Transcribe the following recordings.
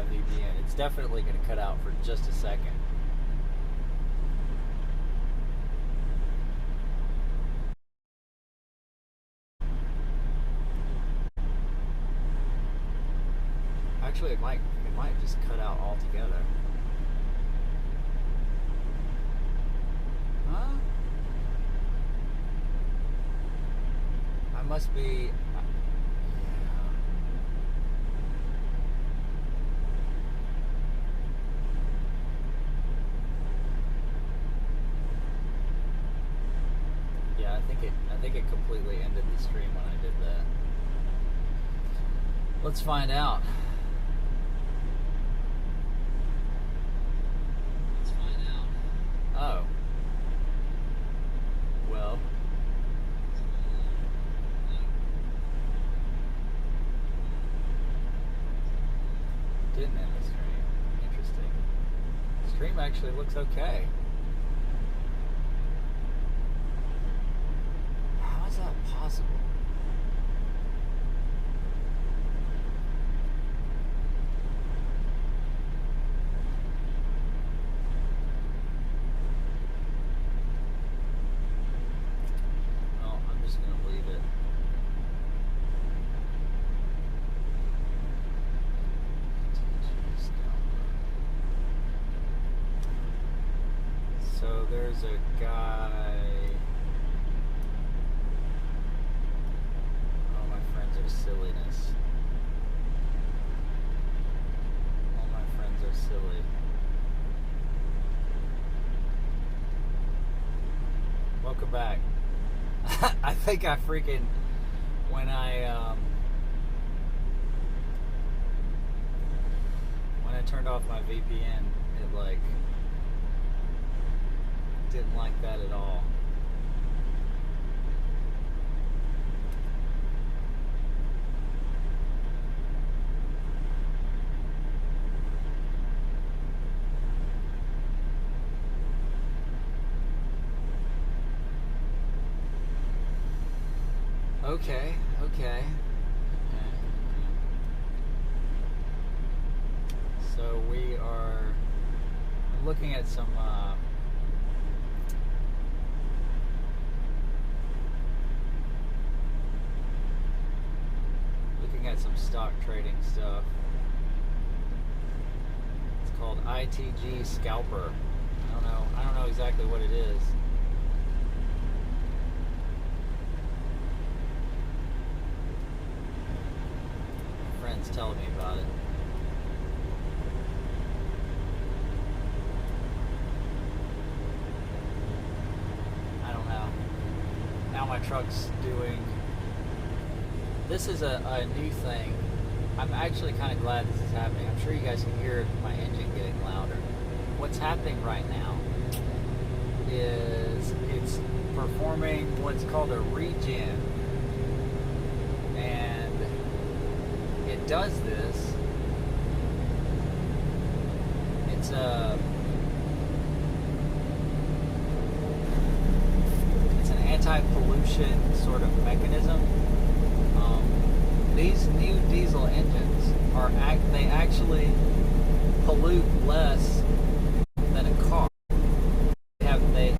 my VPN. It's definitely going to cut out for just a second. Actually, it might just cut out altogether. Huh? I must be. Yeah, I think it completely ended the stream when I did that. Let's find out. Oh. Well. Didn't end the stream. Interesting. The stream actually looks okay. How is that possible? There's a guy. All my friends are silliness. All my friends are silly. Welcome back. I think I freaking when I turned off my VPN, it like didn't like that at all. Okay. So we are looking at some stock trading stuff. It's called ITG Scalper. I don't know exactly what it is. My friend's telling me about it. I don't know. Now my truck's doing. This is a new thing. I'm actually kind of glad this is happening. I'm sure you guys can hear my engine getting louder. What's happening right now is it's performing what's called a regen. And it does this. It's an anti-pollution sort of mechanism. These new diesel engines they actually pollute less than a car. They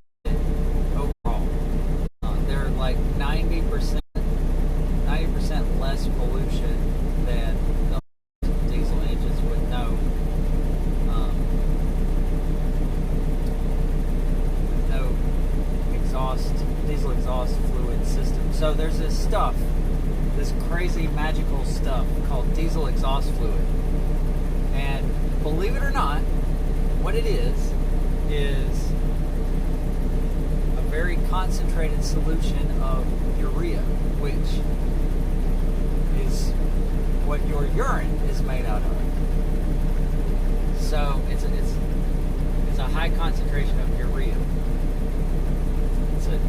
overall they're like 90% less pollution than the diesel engines with no diesel exhaust fluid system. So there's this crazy magical stuff called diesel exhaust fluid, and believe it or not, what it is a very concentrated solution of urea, which is what your urine is made out of. So it's a high concentration of urea.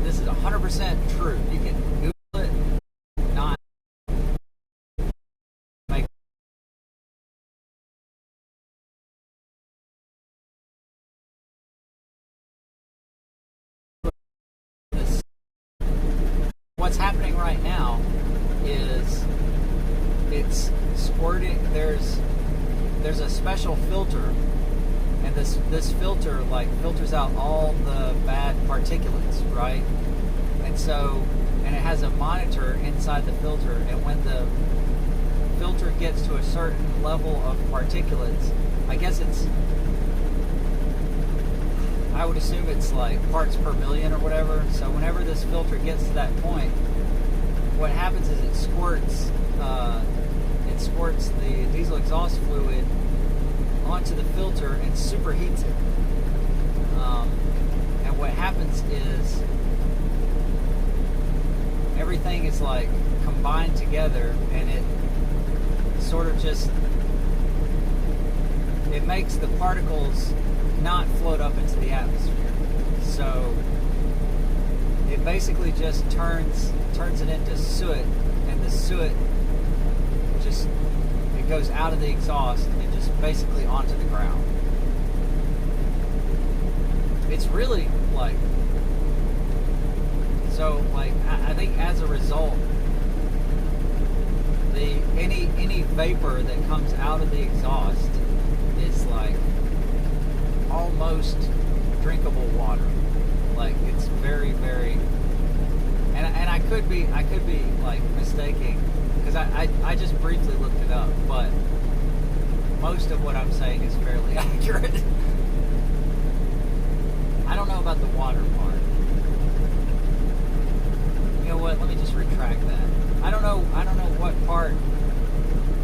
This is 100% true. You can Google it. Not make this. What's happening right now is it's squirting. there's a special filter, and this filter like filters out all the bad particulates, right? And it has a monitor inside the filter, and when the filter gets to a certain level of particulates, I would assume it's like parts per million or whatever. So whenever this filter gets to that point, what happens is it squirts the diesel exhaust fluid onto the filter and superheats it. And what happens is everything is like combined together, and it sort of just, it makes the particles not float up into the atmosphere. So it basically just turns it into soot, and the soot just, it goes out of the exhaust and just basically onto the ground. It's really like, so like I think as a result, any vapor that comes out of the exhaust is like almost drinkable water. Like it's very, very, and I could be like mistaking, because I just briefly looked it up, but most of what I'm saying is fairly accurate. I don't know about the water part. You know what? Let me just retract that. I don't know what part,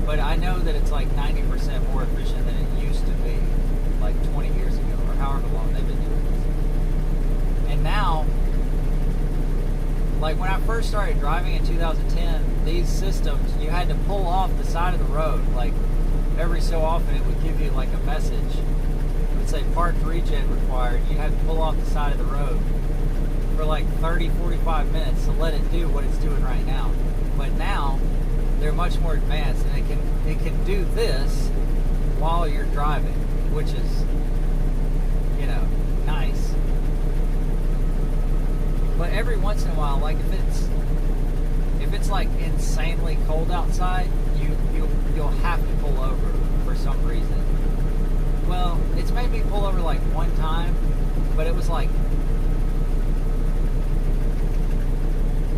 but I know that it's like 90% more efficient than it used to be, like 20 years ago, or however long they've been doing this. And now, like when I first started driving in 2010, these systems, you had to pull off the side of the road. Like every so often it would give you like a message. It would say parked regen required. You had to pull off the side of the road for like 30-45 minutes to let it do what it's doing right now. But now they're much more advanced, and it can do this while you're driving, which is, you know, nice. But every once in a while, like if it's like insanely cold outside, you'll have to pull over for some reason. Well, it's made me pull over like one time, but it was like,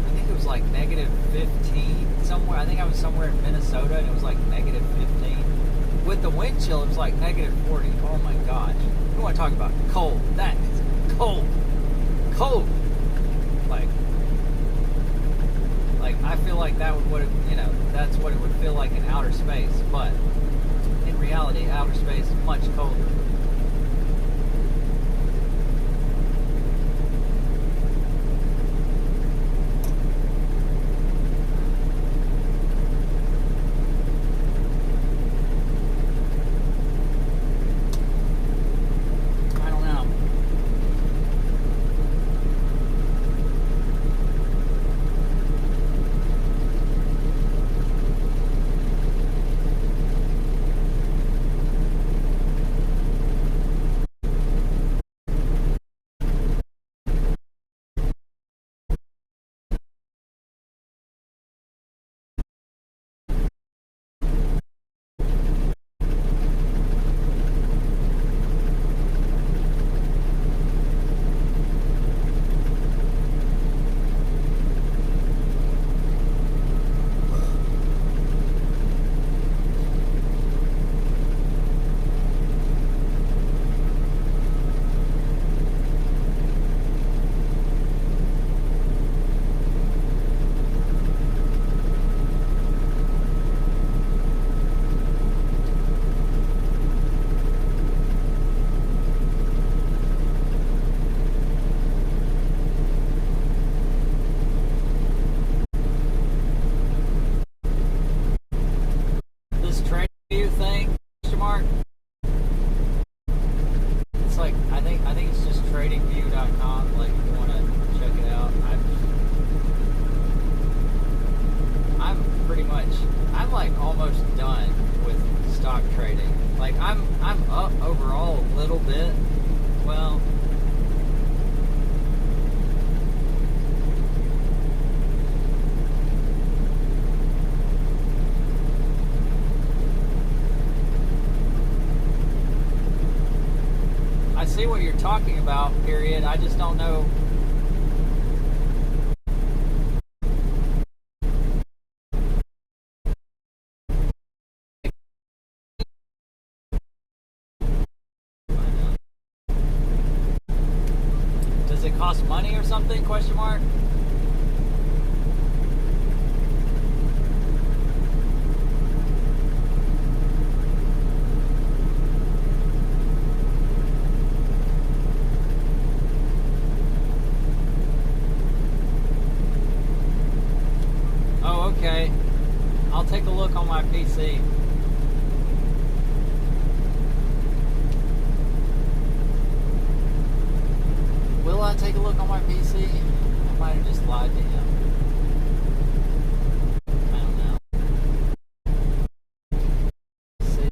I think it was like negative 15 somewhere. I think I was somewhere in Minnesota, and it was like negative 15. With the wind chill, it was like negative 40. Oh my gosh. You want to talk about cold? That is cold. Cold. Like I feel like that would have, you know, that's what it would feel like in outer space, but in reality, outer space is much colder. see what you're talking about, period. I just don't know. Does it cost money or something? Question mark. Oh, okay. I'll take a look on my PC. Will I take a look on my PC? I might have just lied to him. I don't know. See?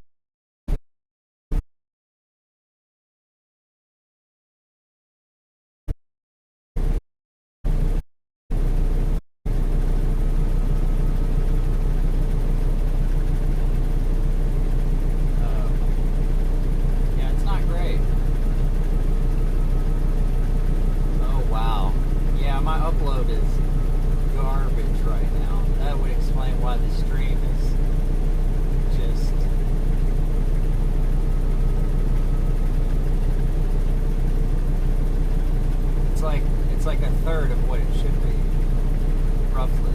Yeah, it's not great. Oh, wow. Yeah, my upload is garbage right now. That would explain why the stream is just... It's like a third of what it should be, roughly.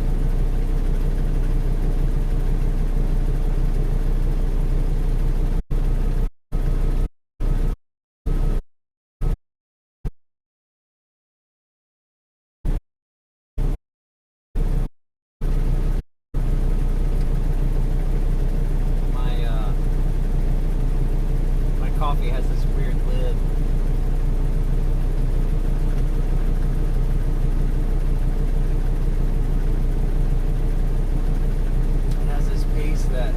My coffee has this weird lid. It has this piece that,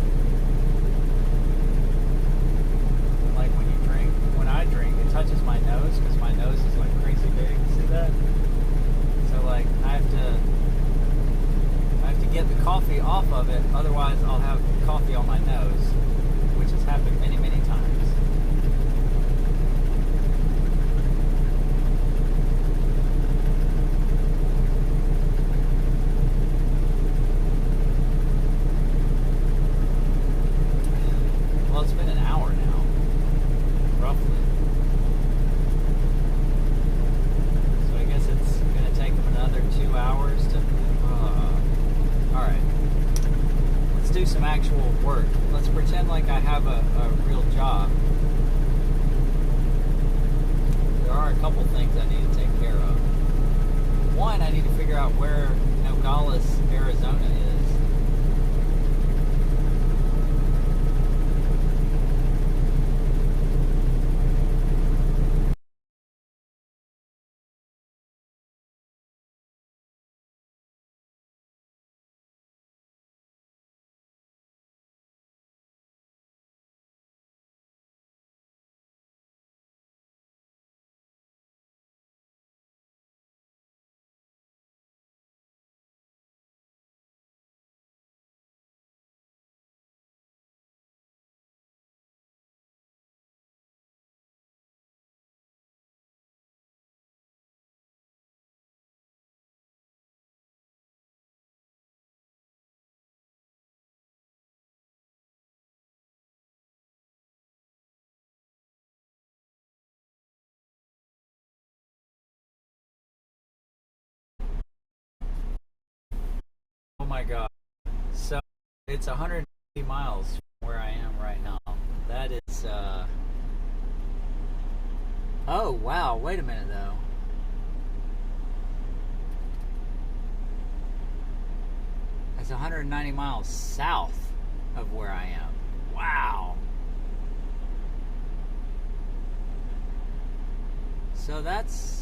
like when I drink, it touches my nose because my nose is like crazy big. See that? So like I have to get the coffee off of it, otherwise I'll have coffee on my nose, which has happened many, many times. Well, it's been an hour now, roughly. So I guess it's going to take them another 2 hours to... Alright. Let's do some actual work. Let's pretend like I have a real job. There are a couple things I need to take care of. One, I need to figure out where Nogales, Arizona is. Oh my god. So it's 150 miles from where I am right now. That is oh wow, wait a minute though. That's 190 miles south of where I am. Wow. So that's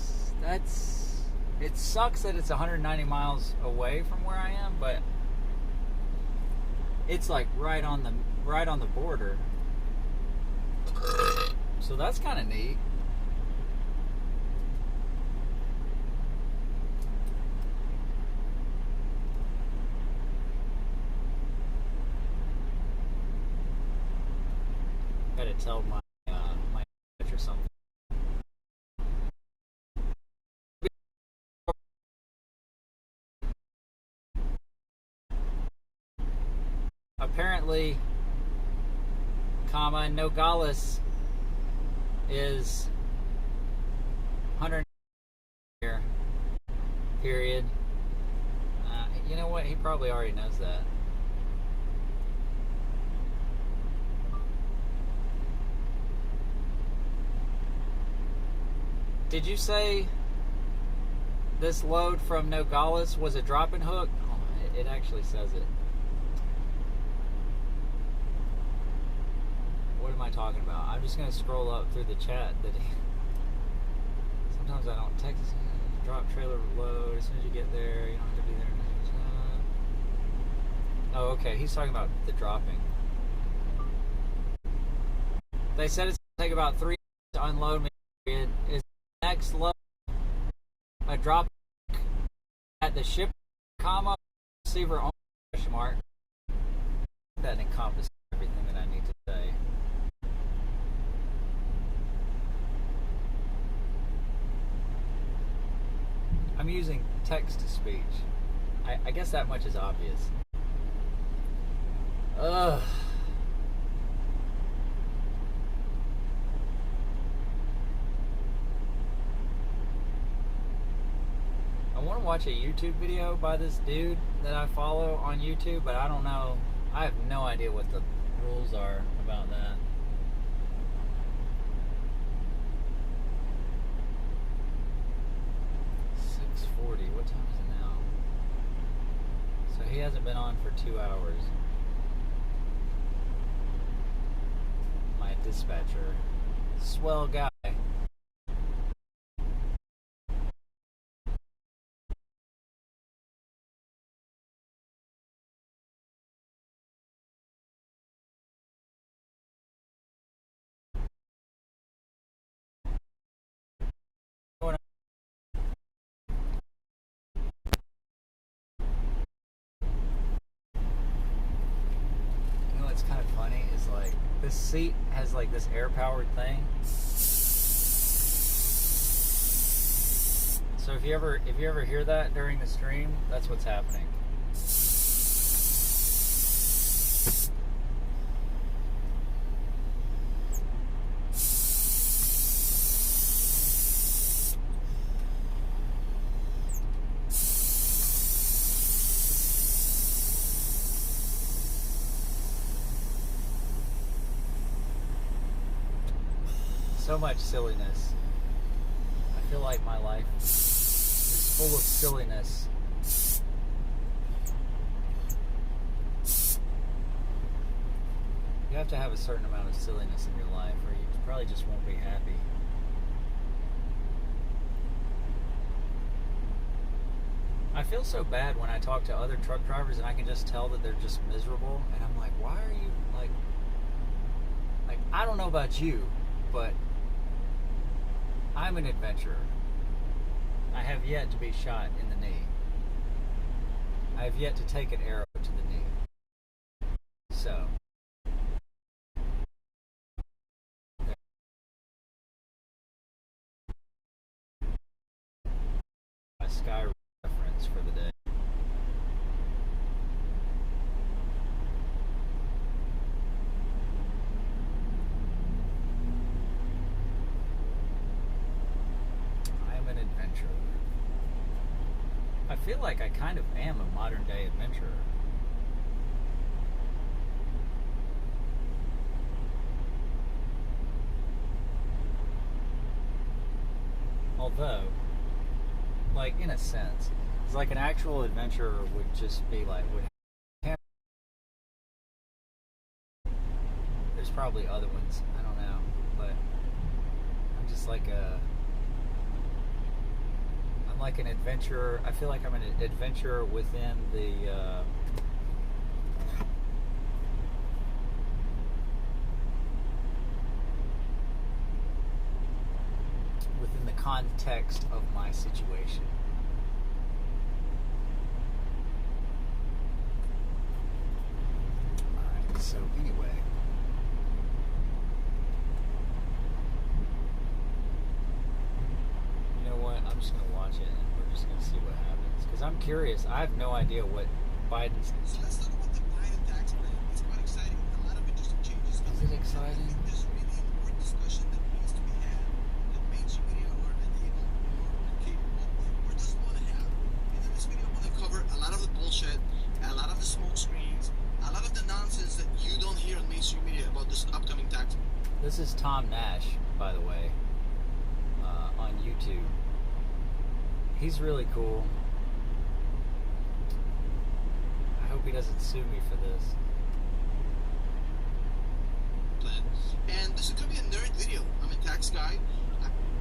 it sucks that it's 190 miles away from where I am, but it's like right on the border. So that's kind of neat. Gotta tell my my or something. apparently, Nogales is 100 year period. You know what? He probably already knows that. Did you say this load from Nogales was a drop-in hook? Oh, it actually says it. What am I talking about? I'm just going to scroll up through the chat. Sometimes I don't text. Drop trailer load. As soon as you get there, you don't have to be there. Oh, okay. He's talking about the dropping. They said it's going to take about 3 to unload. Period. Is the next load a drop at the ship, comma, receiver only, question mark? That encompasses everything that I need to say. I'm using text to speech. I guess that much is obvious. Ugh. I want to watch a YouTube video by this dude that I follow on YouTube, but I don't know. I have no idea what the rules are about that. What time is it now? So he hasn't been on for 2 hours. My dispatcher. Swell guy. What's kind of funny is like this seat has like this air powered thing. So if you ever hear that during the stream, that's what's happening. So much silliness. I feel like my life is full of silliness. You have to have a certain amount of silliness in your life, or you probably just won't be happy. I feel so bad when I talk to other truck drivers and I can just tell that they're just miserable, and I'm like, why are you like I don't know about you, but I'm an adventurer. I have yet to be shot in the knee. I have yet to take an arrow to the knee. So, my sky reference for the day. I feel like I kind of am a modern day adventurer. Although, like in a sense, it's like an actual adventurer would just be like, there's probably other ones, I don't know, but I'm just like I'm like an adventurer. I feel like I'm an adventurer within the context of my situation. Alright, so anyway. You know what? I'm just going to watch it and we're just going to see what happens. Because I'm curious. I have no idea what Biden's... So let's talk about the Biden tax plan. It's exciting. There's really important discussion that needs to be had that mainstream media are unable or incapable or doesn't want to have. And in this video, I want to cover a lot of the bullshit, a lot of the smoke screens, a lot of the nonsense that you don't hear on mainstream media about this upcoming tax. This is Tom Nash, by the way, on YouTube. He's really cool. I hope he doesn't sue me for this. And this is going to be a nerd video. I'm a tax guy.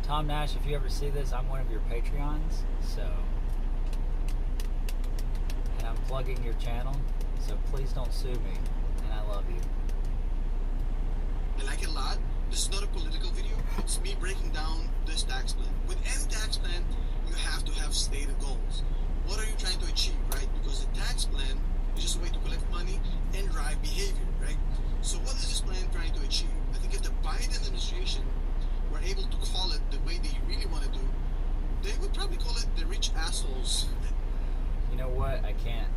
Tom Nash, if you ever see this, I'm one of your Patreons, so... And I'm plugging your channel, so please don't sue me, and I love you. I like it a lot. This is not a political video. It's me breaking down this tax plan. With any tax plan, you have to have stated goals. What are you trying to achieve, right? Because the tax plan is just a way to collect money and drive behavior, right? So what is this plan trying to achieve? I think if the Biden administration were able to call it the way they really want to do, they would probably call it the rich assholes. You know what? I can't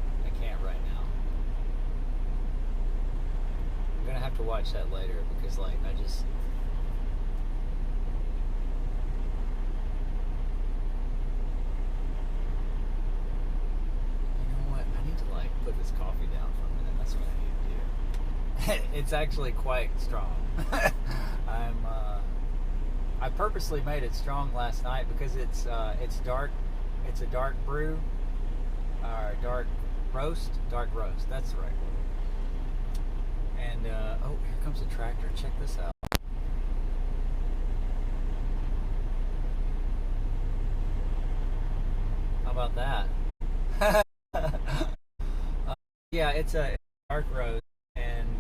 right now. I'm gonna have to watch that later because, like, I just... You know what? I need to, like, put this coffee down for a minute. That's what I need to do. It's actually quite strong. I purposely made it strong last night because it's dark. It's a dark brew, or dark roast. That's the right word. And oh, here comes a tractor. Check this out. How about that? Yeah, it's a dark roast, and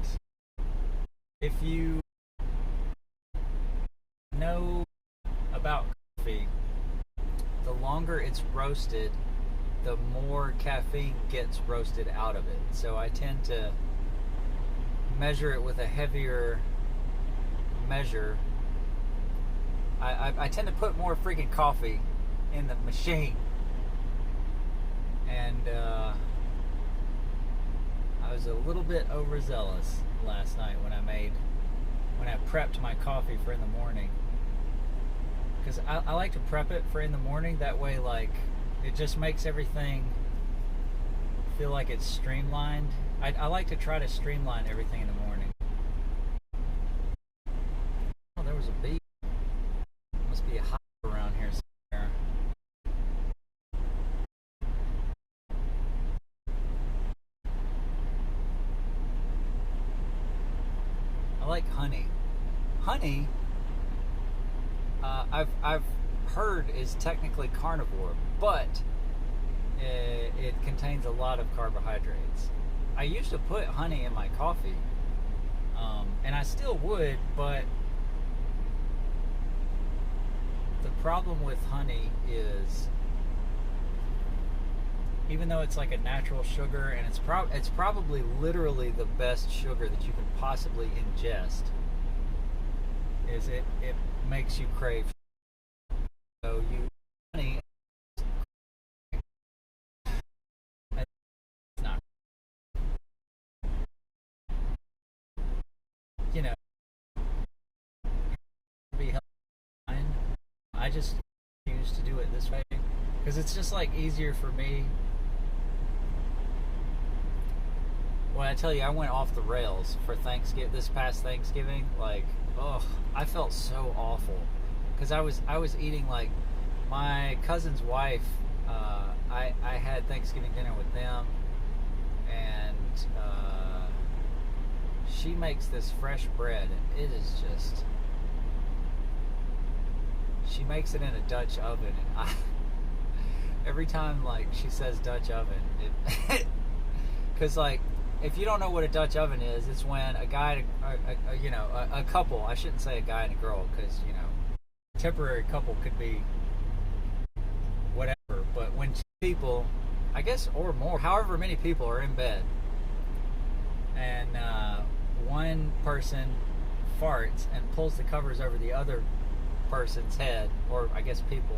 if you know about coffee, the longer it's roasted, the more caffeine gets roasted out of it. So I tend to measure it with a heavier measure. I tend to put more freaking coffee in the machine. And I was a little bit overzealous last night when I prepped my coffee for in the morning. Because I like to prep it for in the morning. That way, like, it just makes everything feel like it's streamlined. I like to try to streamline everything in the morning. Oh, there was a bee. Must be a hive around here somewhere. I like honey. Honey, I've heard is technically carnivore, but it contains a lot of carbohydrates. I used to put honey in my coffee, and I still would, but the problem with honey is, even though it's like a natural sugar, and it's probably literally the best sugar that you can possibly ingest, is it makes you crave. So honey, it's not, you know, be healthy. I just choose to do it this way because it's just like easier for me. Well, I tell you, I went off the rails for Thanksgiving, this past Thanksgiving. Like, oh, I felt so awful because I was eating, like, my cousin's wife. I had Thanksgiving dinner with them, and she makes this fresh bread, and it is just, she makes it in a Dutch oven, and every time, like, she says Dutch oven, it because, like, if you don't know what a Dutch oven is, it's when a guy, a couple, I shouldn't say a guy and a girl, because, you know, a temporary couple could be whatever, but when two people, I guess, or more, however many people are in bed, and one person farts and pulls the covers over the other person's head, or I guess people,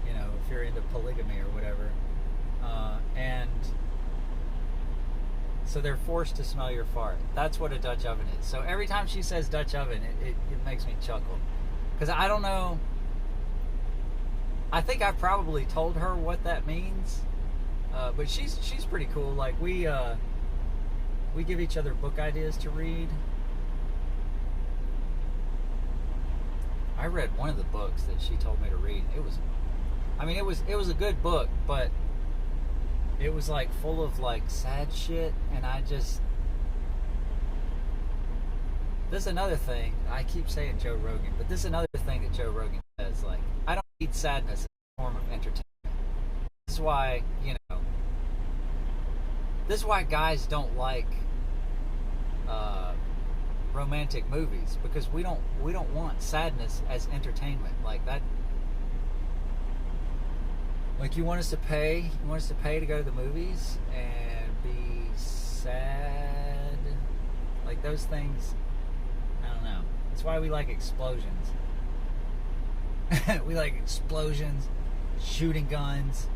you know, if you're into polygamy or whatever, and So they're forced to smell your fart. That's what a Dutch oven is. So every time she says Dutch oven, it makes me chuckle. Because I don't know. I think I probably told her what that means. But she's pretty cool. Like we give each other book ideas to read. I read one of the books that she told me to read. It was a good book, but it was like full of like sad shit, and this is another thing. I keep saying Joe Rogan, but this is another thing that Joe Rogan says. Like, I don't need sadness as a form of entertainment. This is why, this is why guys don't like romantic movies, because we don't want sadness as entertainment. Like that. Like, you want us to pay to go to the movies and be sad? Like, those things, I don't know. That's why we like explosions. We like explosions, shooting guns.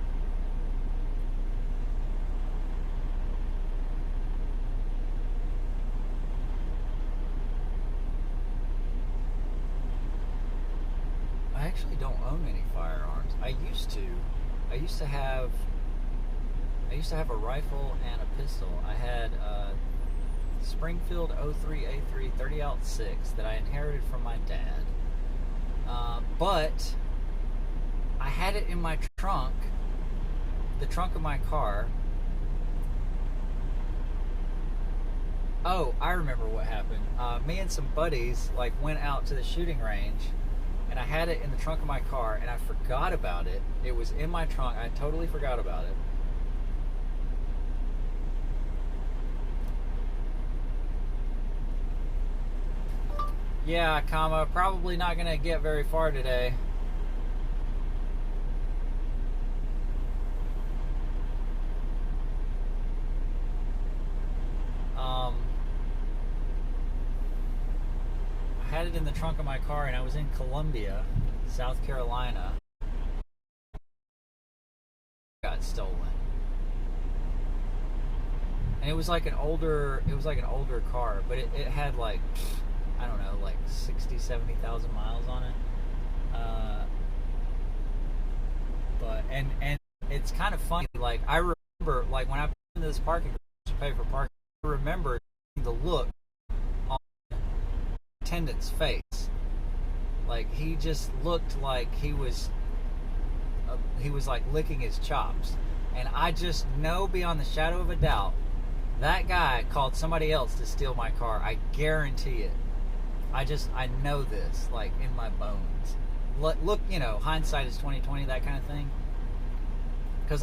I actually don't own any firearms. I used to have a rifle and a pistol. I had a Springfield 03A3 30-06 that I inherited from my dad. But I had it in my trunk, the trunk of my car. Oh, I remember what happened. Me and some buddies went out to the shooting range, and I had it in the trunk of my car, and I forgot about it. It was in my trunk. I totally forgot about it. Yeah, probably not gonna get very far today. I had it in the trunk of my car, and I was in Columbia, South Carolina. Got stolen, and it was like an older car, but it had I don't know, 60, 70,000 miles on it. But it's kind of funny. I remember, when I put into this parking garage to pay for parking, I remember the look on the attendant's face. He just looked like he was licking his chops. And I just know beyond the shadow of a doubt that guy called somebody else to steal my car. I guarantee it. I know this, in my bones. Look, hindsight is 20/20, that kind of thing. Because,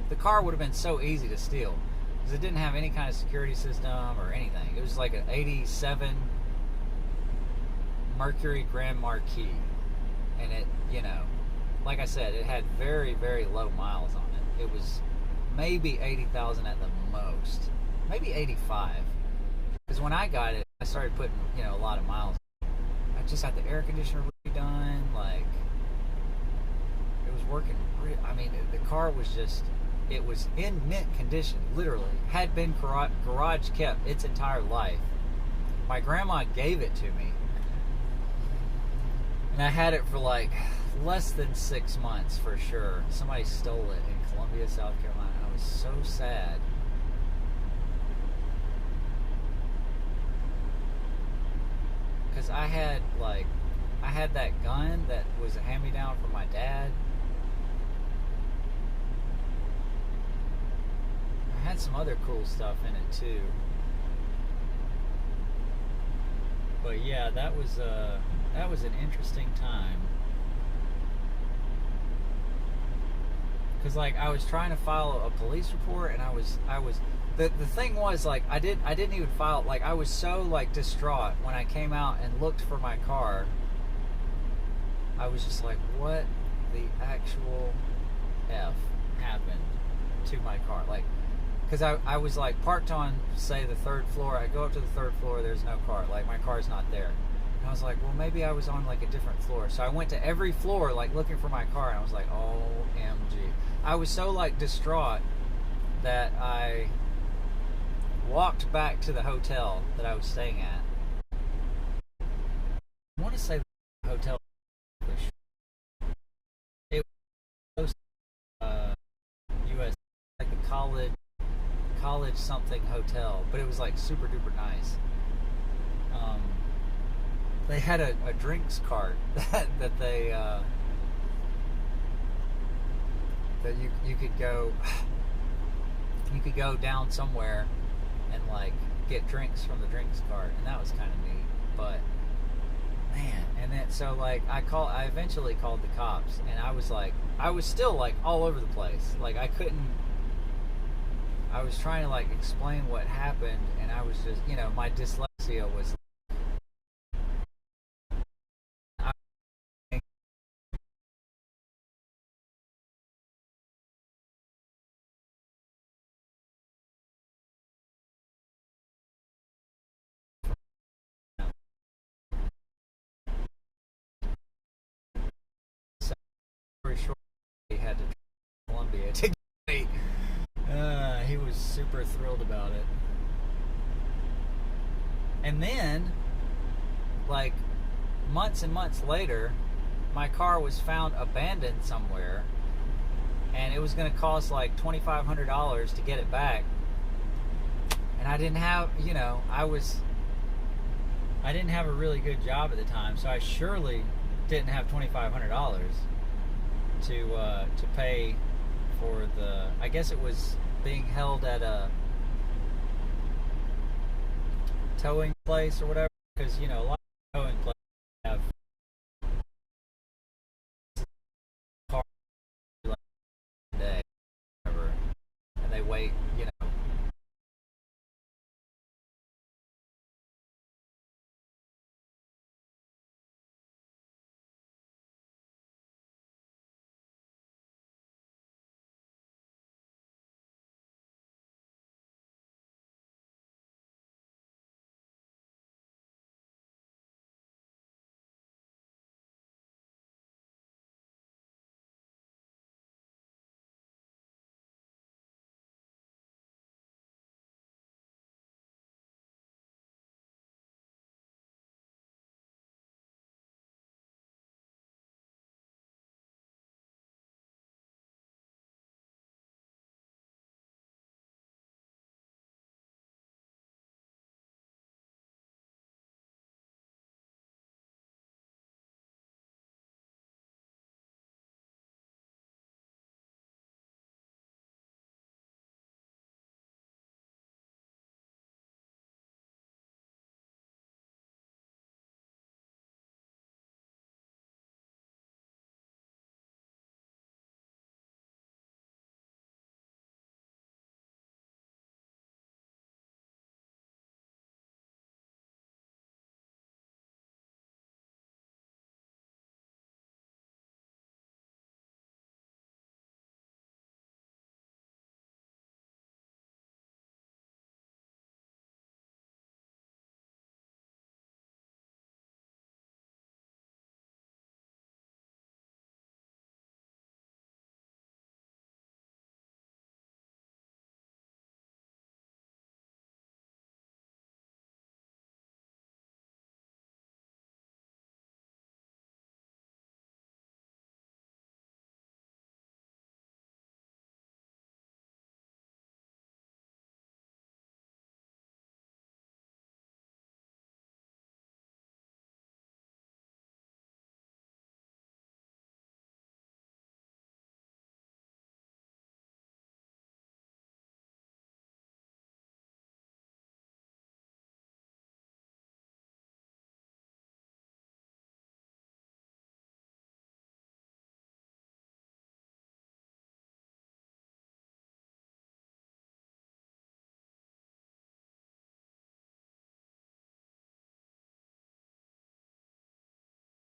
the car would have been so easy to steal, because it didn't have any kind of security system or anything. It was like an 87 Mercury Grand Marquis. And it, like I said, it had very, very low miles on it. It was maybe 80,000 at the most. Maybe 85. Because when I got it, I started putting, a lot of miles. I just had the air conditioner redone. It was working. The car was just, it was in mint condition, literally. Had been garage kept its entire life. My grandma gave it to me. And I had it for less than 6 months for sure. Somebody stole it in Columbia, South Carolina. I was so sad. Because I had that gun that was a hand-me-down from my dad. I had some other cool stuff in it too. But yeah, that was an interesting time. Because I was trying to file a police report, and I was the thing was, I didn't even file. I was so distraught when I came out and looked for my car. I was just what the actual F happened to my car? Because I was parked on, say, the 3rd floor. I go up to the 3rd floor, there's no car. My car's not there. And I was well, maybe I was on a different floor. So I went to every floor looking for my car, and I was OMG. I was so distraught that I walked back to the hotel that I was staying at. I want to say the hotel, it was US, like the college something hotel, but it was like super duper nice. Um, they had a drinks cart that they that you could go down somewhere and like get drinks from the drinks cart, and that was kind of neat. But man, and then so like I eventually called the cops, and I was still like all over the place. Like I was trying to like explain what happened, and I was just, my dyslexia was, very short. He had to Columbia to get me. He was super thrilled about it. And then, like, months and months later, my car was found abandoned somewhere, and it was going to cost like $2,500 to get it back. And I didn't have, I didn't have a really good job at the time, so I surely didn't have $2,500 to pay for the. I guess it was being held at a towing place or whatever, because a lot of towing places have cars like a day, whatever, and they wait